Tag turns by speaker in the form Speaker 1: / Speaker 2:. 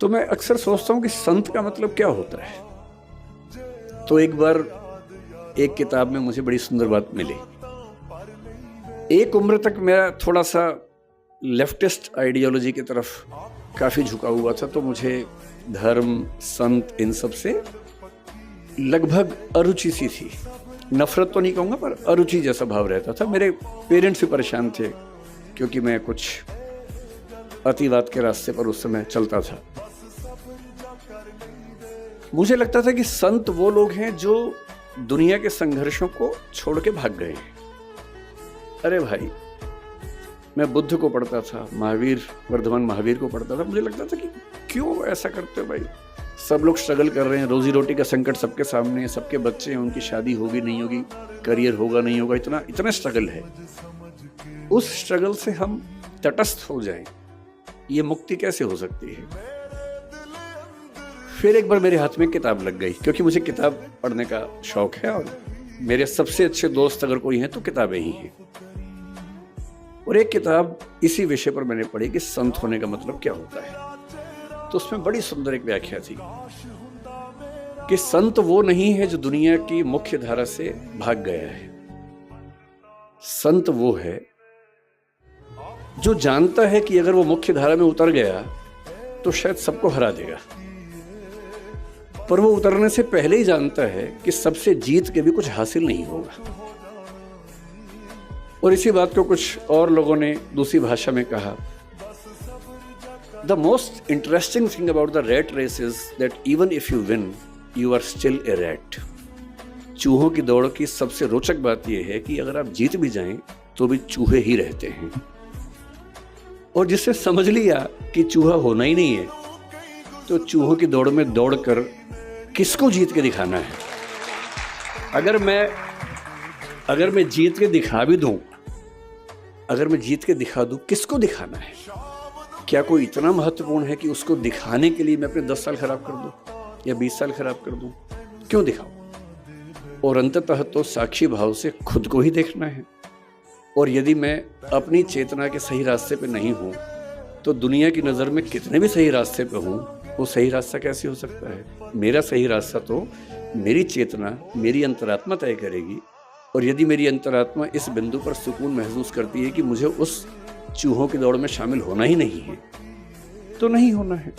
Speaker 1: तो मैं अक्सर सोचता हूँ कि संत का मतलब क्या होता है। तो एक बार एक किताब में मुझे बड़ी सुंदर बात मिली। एक उम्र तक मेरा थोड़ा सा लेफ्टिस्ट आइडियोलॉजी की तरफ काफ़ी झुका हुआ था, तो मुझे धर्म, संत, इन सब से लगभग अरुचि सी थी। नफरत तो नहीं कहूँगा, पर अरुचि जैसा भाव रहता था। मेरे पेरेंट्स भी परेशान थे क्योंकि मैं कुछ अतिवाद के रास्ते पर उस समय चलता था। मुझे लगता था कि संत वो लोग हैं जो दुनिया के संघर्षों को छोड़ के भाग गए हैं। अरे भाई, मैं बुद्ध को पढ़ता था, वर्धमान महावीर को पढ़ता था। मुझे लगता था कि क्यों ऐसा करते हो भाई। सब लोग स्ट्रगल कर रहे हैं, रोजी रोटी का संकट सबके सामने है, सबके बच्चे हैं, उनकी शादी होगी नहीं होगी, करियर होगा नहीं होगा, इतना स्ट्रगल है। उस स्ट्रगल से हम तटस्थ हो जाएं, ये मुक्ति कैसे हो सकती है। फिर एक बार मेरे हाथ में किताब लग गई, क्योंकि मुझे किताब पढ़ने का शौक है और मेरे सबसे अच्छे दोस्त अगर कोई हैं तो किताबें ही हैं। और एक किताब इसी विषय पर मैंने पढ़ी कि संत होने का मतलब क्या होता है। तो उसमें बड़ी सुंदर एक व्याख्या थी कि संत वो नहीं है जो दुनिया की मुख्य धारा से भाग गया है। संत वो है जो जानता है कि अगर वो मुख्य धारा में उतर गया तो शायद सबको हरा देगा, पर वो उतरने से पहले ही जानता है कि सबसे जीत के भी कुछ हासिल नहीं होगा। और इसी बात को कुछ और लोगों ने दूसरी भाषा में कहा, the most interesting thing about the rat race is that even if you win you are still a rat. चूहों की दौड़ की सबसे रोचक बात यह है कि अगर आप जीत भी जाएं तो भी चूहे ही रहते हैं। और जिससे समझ लिया कि चूहा होना ही नहीं है, तो चूहों की दौड़ में दौड़कर किसको जीत के दिखाना है। अगर मैं जीत के दिखा भी दूं, अगर मैं जीत के दिखा दूं, किसको दिखाना है। क्या कोई इतना महत्वपूर्ण है कि उसको दिखाने के लिए मैं अपने 10 साल खराब कर दूं या 20 साल खराब कर दूं। क्यों दिखाऊं। और अंततः तो साक्षी भाव से खुद को ही देखना है। और यदि मैं अपनी चेतना के सही रास्ते पे नहीं हूं तो दुनिया की नज़र में कितने भी सही रास्ते पे हूं, वो सही रास्ता कैसे हो सकता है। मेरा सही रास्ता तो मेरी चेतना, मेरी अंतरात्मा तय करेगी। और यदि मेरी अंतरात्मा इस बिंदु पर सुकून महसूस करती है कि मुझे उस चूहों की दौड़ में शामिल होना ही नहीं है, तो नहीं होना है।